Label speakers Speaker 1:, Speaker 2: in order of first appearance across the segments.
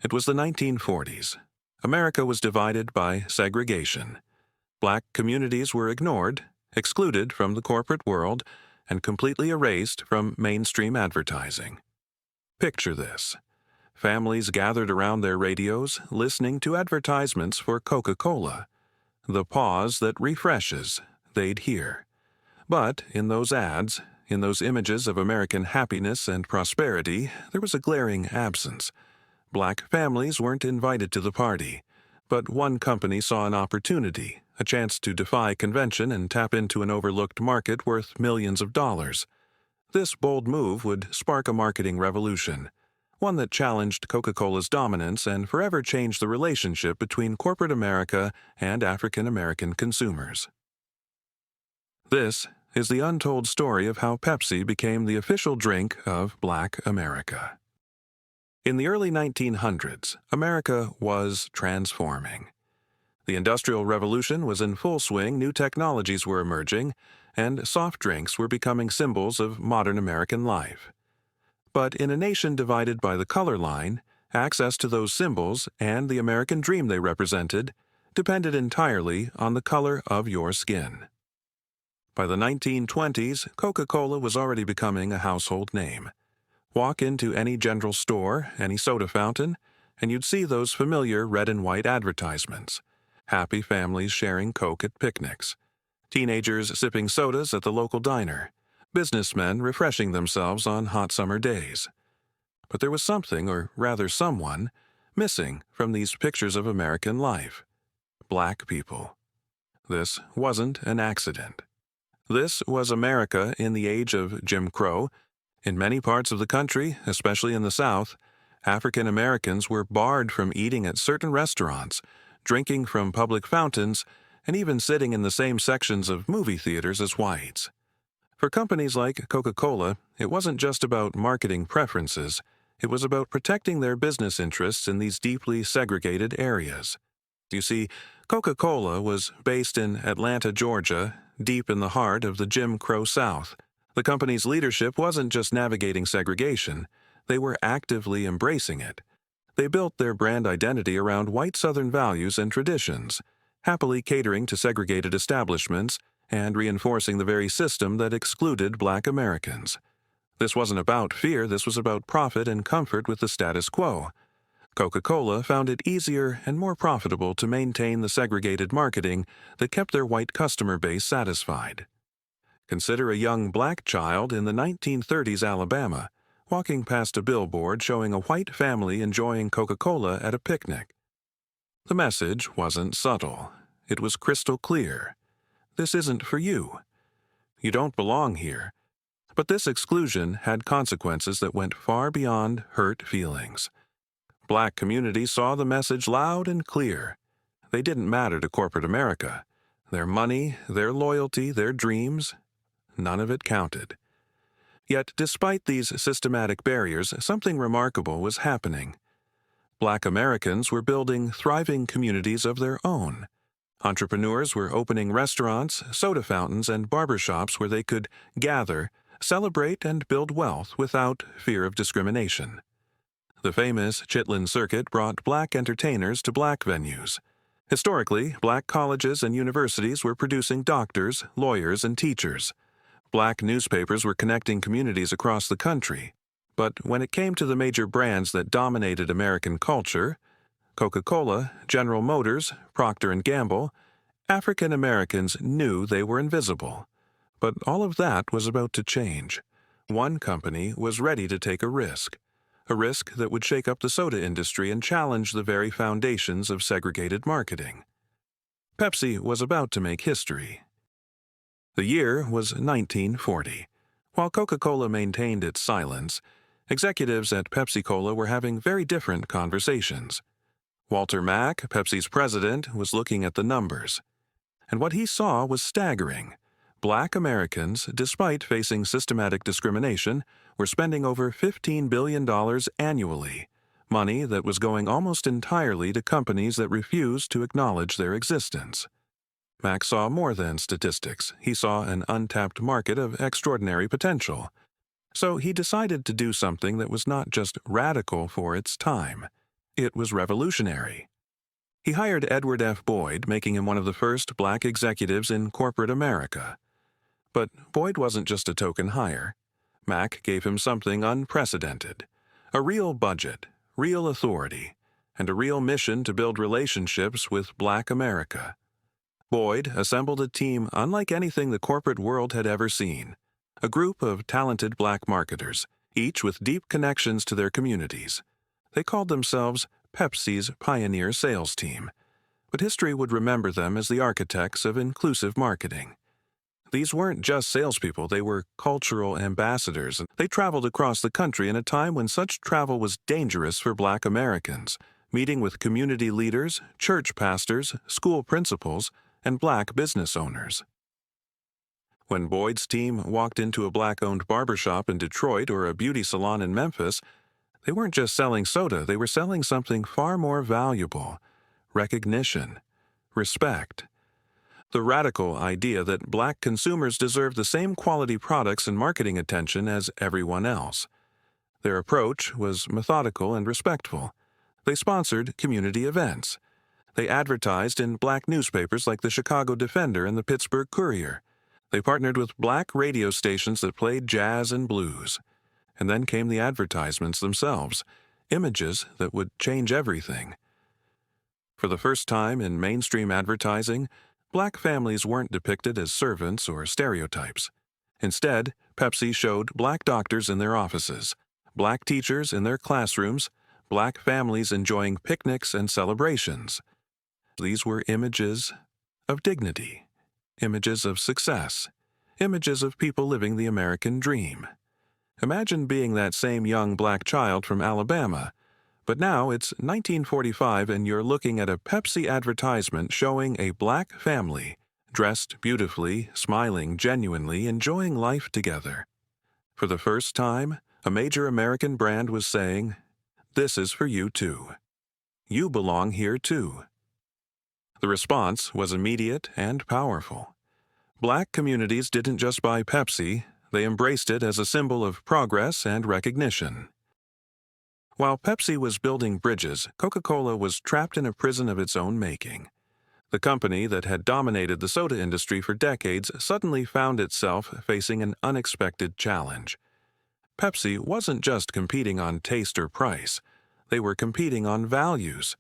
Speaker 1: It was the 1940s. America was divided by segregation. Black communities were ignored, excluded from the corporate world, and completely erased from mainstream advertising. Picture this. Families gathered around their radios, listening to advertisements for Coca-Cola. The pause that refreshes, they'd hear. But in those ads, in those images of American happiness and prosperity, there was a glaring absence. Black families weren't invited to the party, but one company saw an opportunity, a chance to defy convention and tap into an overlooked market worth millions of dollars. This bold move would spark a marketing revolution, one that challenged Coca-Cola's dominance and forever changed the relationship between corporate America and African American consumers. This is the untold story of how Pepsi became the official drink of Black America. In the early 1900s, America was transforming. The Industrial Revolution was in full swing, new technologies were emerging, and soft drinks were becoming symbols of modern American life. But in a nation divided by the color line, access to those symbols and the American dream they represented depended entirely on the color of your skin. By the 1920s, Coca-Cola was already becoming a household name. Walk into any general store, any soda fountain, and you'd see those familiar red and white advertisements. Happy families sharing Coke at picnics. Teenagers sipping sodas at the local diner. Businessmen refreshing themselves on hot summer days. But there was something, or rather someone, missing from these pictures of American life. Black people. This wasn't an accident. This was America in the age of Jim Crow. In many parts of the country, especially in the South, African Americans were barred from eating at certain restaurants, drinking from public fountains, and even sitting in the same sections of movie theaters as whites. For companies like Coca-Cola, it wasn't just about marketing preferences, it was about protecting their business interests in these deeply segregated areas. You see, Coca-Cola was based in Atlanta, Georgia, deep in the heart of the Jim Crow South. The company's leadership wasn't just navigating segregation, they were actively embracing it. They built their brand identity around white Southern values and traditions, happily catering to segregated establishments and reinforcing the very system that excluded Black Americans. This wasn't about fear, this was about profit and comfort with the status quo. Coca-Cola found it easier and more profitable to maintain the segregated marketing that kept their white customer base satisfied. Consider a young black child in the 1930s Alabama, walking past a billboard showing a white family enjoying Coca-Cola at a picnic. The message wasn't subtle. It was crystal clear. This isn't for you. You don't belong here. But this exclusion had consequences that went far beyond hurt feelings. Black communities saw the message loud and clear. They didn't matter to corporate America. Their money, their loyalty, their dreams, none of it counted. Yet, despite these systematic barriers, something remarkable was happening. Black Americans were building thriving communities of their own. Entrepreneurs were opening restaurants, soda fountains, and barbershops where they could gather, celebrate, and build wealth without fear of discrimination. The famous Chitlin Circuit brought black entertainers to black venues. Historically, black colleges and universities were producing doctors, lawyers, and teachers. Black newspapers were connecting communities across the country. But when it came to the major brands that dominated American culture, Coca-Cola, General Motors, Procter & Gamble, African Americans knew they were invisible. But all of that was about to change. One company was ready to take a risk that would shake up the soda industry and challenge the very foundations of segregated marketing. Pepsi was about to make history. The year was 1940. While Coca-Cola maintained its silence, executives at Pepsi-Cola were having very different conversations. Walter Mack, Pepsi's president, was looking at the numbers. And what he saw was staggering. Black Americans, despite facing systematic discrimination, were spending over $15 billion annually, money that was going almost entirely to companies that refused to acknowledge their existence. Mack saw more than statistics. He saw an untapped market of extraordinary potential. So he decided to do something that was not just radical for its time. It was revolutionary. He hired Edward F. Boyd, making him one of the first black executives in corporate America. But Boyd wasn't just a token hire. Mack gave him something unprecedented: a real budget, real authority, and a real mission to build relationships with Black America. Boyd assembled a team unlike anything the corporate world had ever seen, a group of talented black marketers, each with deep connections to their communities. They called themselves Pepsi's Pioneer Sales Team, but history would remember them as the architects of inclusive marketing. These weren't just salespeople, they were cultural ambassadors, and they traveled across the country in a time when such travel was dangerous for Black Americans, meeting with community leaders, church pastors, school principals, and Black business owners. When Boyd's team walked into a Black-owned barbershop in Detroit or a beauty salon in Memphis, they weren't just selling soda, they were selling something far more valuable: recognition, respect. The radical idea that Black consumers deserve the same quality products and marketing attention as everyone else. Their approach was methodical and respectful. They sponsored community events. They advertised in Black newspapers like the Chicago Defender and the Pittsburgh Courier. They partnered with Black radio stations that played jazz and blues. And then came the advertisements themselves, images that would change everything. For the first time in mainstream advertising, Black families weren't depicted as servants or stereotypes. Instead, Pepsi showed Black doctors in their offices, Black teachers in their classrooms, Black families enjoying picnics and celebrations. These were images of dignity, images of success, images of people living the American dream. Imagine being that same young Black child from Alabama, but now it's 1945 and you're looking at a Pepsi advertisement showing a Black family, dressed beautifully, smiling genuinely, enjoying life together. For the first time, a major American brand was saying, "This is for you too. You belong here too." The response was immediate and powerful. Black communities didn't just buy Pepsi, they embraced it as a symbol of progress and recognition. While Pepsi was building bridges, Coca-Cola was trapped in a prison of its own making. The company that had dominated the soda industry for decades suddenly found itself facing an unexpected challenge. Pepsi wasn't just competing on taste or price. They were competing on values.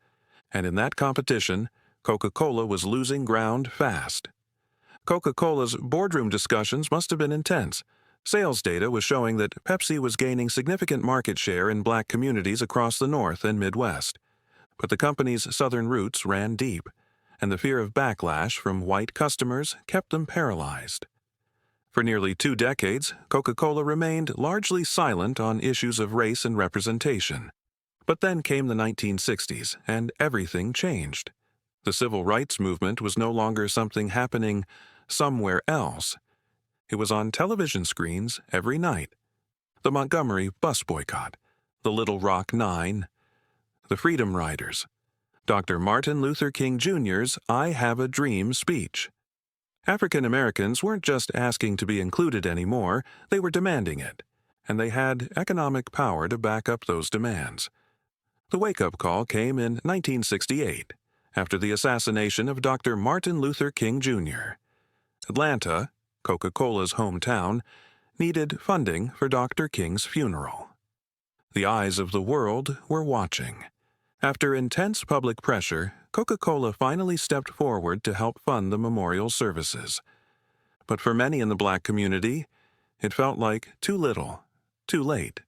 Speaker 1: And in that competition, Coca-Cola was losing ground fast. Coca-Cola's boardroom discussions must have been intense. Sales data was showing that Pepsi was gaining significant market share in Black communities across the North and Midwest. But the company's southern roots ran deep, and the fear of backlash from white customers kept them paralyzed. For nearly 2 decades, Coca-Cola remained largely silent on issues of race and representation. But then came the 1960s, and everything changed. The civil rights movement was no longer something happening somewhere else. It was on television screens every night. The Montgomery bus boycott, the Little Rock Nine, the Freedom Riders, Dr. Martin Luther King Jr.'s "I Have a Dream" speech. African Americans weren't just asking to be included anymore, they were demanding it, and they had economic power to back up those demands. The wake-up call came in 1968, after the assassination of Dr. Martin Luther King Jr. Atlanta, Coca-Cola's hometown, needed funding for Dr. King's funeral. The eyes of the world were watching. After intense public pressure, Coca-Cola finally stepped forward to help fund the memorial services. But for many in the Black community, it felt like too little, too late.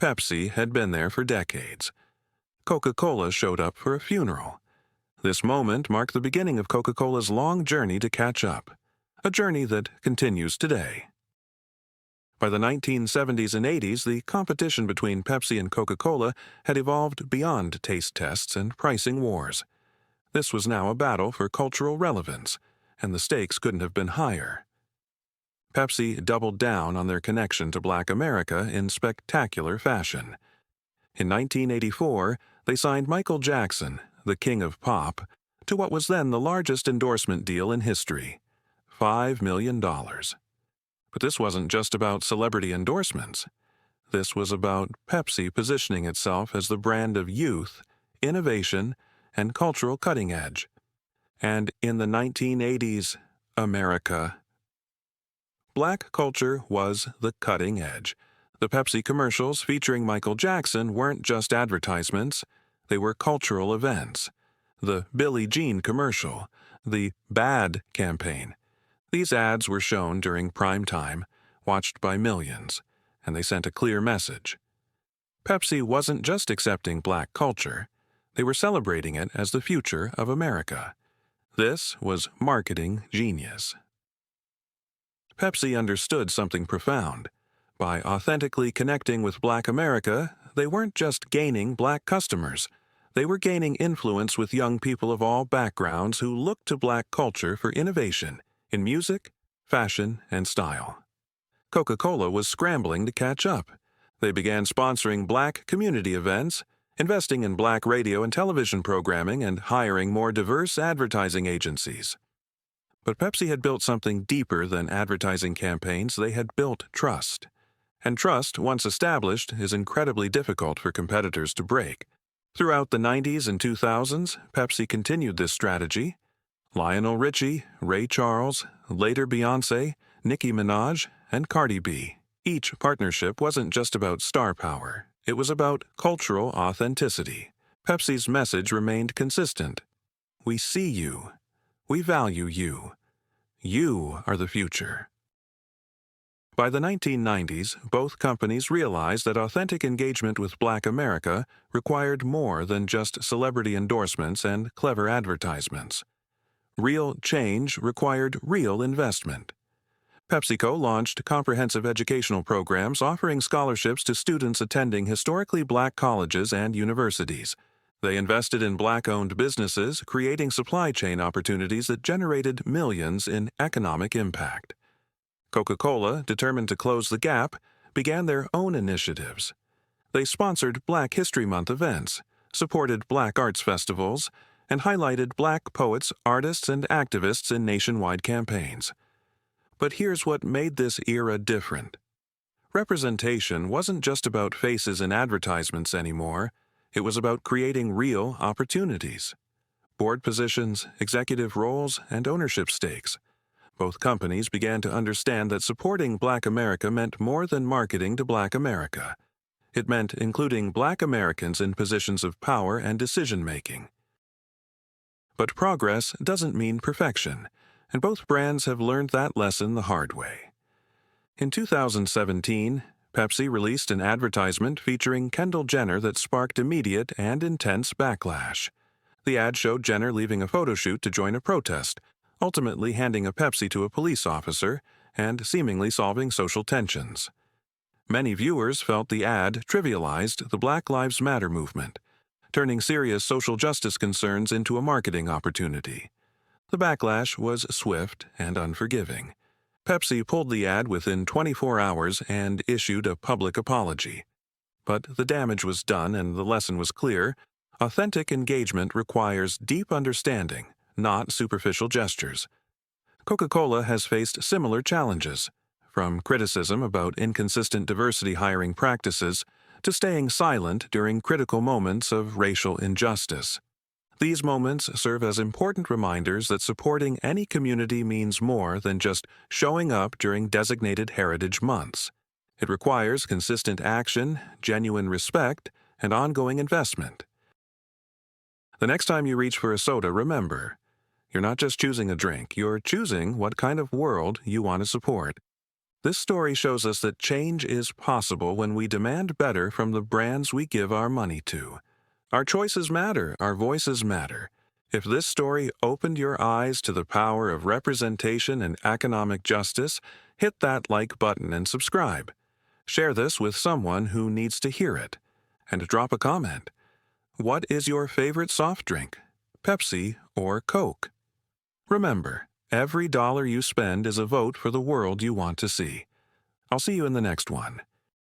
Speaker 1: Pepsi had been there for decades. Coca-Cola showed up for a funeral. This moment marked the beginning of Coca-Cola's long journey to catch up, a journey that continues today. By the 1970s and 80s, the competition between Pepsi and Coca-Cola had evolved beyond taste tests and pricing wars. This was now a battle for cultural relevance, and the stakes couldn't have been higher. Pepsi doubled down on their connection to Black America in spectacular fashion. In 1984, they signed Michael Jackson, the king of pop, to what was then the largest endorsement deal in history: $5 million. But this wasn't just about celebrity endorsements. This was about Pepsi positioning itself as the brand of youth innovation, and cultural cutting edge. And in the 1980s, America. Black culture was the cutting edge. The Pepsi commercials featuring Michael Jackson weren't just advertisements, they were cultural events. The Billie Jean commercial, the Bad campaign. These ads were shown during prime time, watched by millions, and they sent a clear message. Pepsi wasn't just accepting black culture, they were celebrating it as the future of America. This was marketing genius. Pepsi understood something profound. By authentically connecting with Black America, they weren't just gaining black customers. They were gaining influence with young people of all backgrounds who looked to black culture for innovation in music, fashion, and style. Coca-Cola was scrambling to catch up. They began sponsoring black community events, investing in black radio and television programming, and hiring more diverse advertising agencies. But Pepsi had built something deeper than advertising campaigns. They had built trust. And trust, once established, is incredibly difficult for competitors to break. Throughout the 90s and 2000s, Pepsi continued this strategy. Lionel Richie, Ray Charles, later Beyoncé, Nicki Minaj, and Cardi B. Each partnership wasn't just about star power. It was about cultural authenticity. Pepsi's message remained consistent. We see you. We value you. You are the future. By the 1990s, both companies realized that authentic engagement with Black America required more than just celebrity endorsements and clever advertisements. Real change required real investment. PepsiCo launched comprehensive educational programs offering scholarships to students attending historically black colleges and universities. They invested in black-owned businesses, creating supply chain opportunities that generated millions in economic impact. Coca-Cola, determined to close the gap, began their own initiatives. They sponsored Black History Month events, supported black arts festivals, and highlighted black poets, artists, and activists in nationwide campaigns. But here's what made this era different. Representation wasn't just about faces in advertisements anymore. It was about creating real opportunities. Board positions, executive roles, and ownership stakes. Both companies began to understand that supporting Black America meant more than marketing to Black America. It meant including Black Americans in positions of power and decision-making. But progress doesn't mean perfection, and both brands have learned that lesson the hard way. In 2017, Pepsi released an advertisement featuring Kendall Jenner that sparked immediate and intense backlash. The ad showed Jenner leaving a photo shoot to join a protest, ultimately handing a Pepsi to a police officer and seemingly solving social tensions. Many viewers felt the ad trivialized the Black Lives Matter movement, turning serious social justice concerns into a marketing opportunity. The backlash was swift and unforgiving. Pepsi pulled the ad within 24 hours and issued a public apology. But the damage was done and the lesson was clear. Authentic engagement requires deep understanding, not superficial gestures. Coca-Cola has faced similar challenges, from criticism about inconsistent diversity hiring practices to staying silent during critical moments of racial injustice. These moments serve as important reminders that supporting any community means more than just showing up during designated heritage months. It requires consistent action, genuine respect, and ongoing investment. The next time you reach for a soda, remember, you're not just choosing a drink, you're choosing what kind of world you want to support. This story shows us that change is possible when we demand better from the brands we give our money to. Our choices matter, our voices matter. If this story opened your eyes to the power of representation and economic justice, hit that like button and subscribe. Share this with someone who needs to hear it. And drop a comment. What is your favorite soft drink? Pepsi or Coke? Remember, every dollar you spend is a vote for the world you want to see. I'll see you in the next one.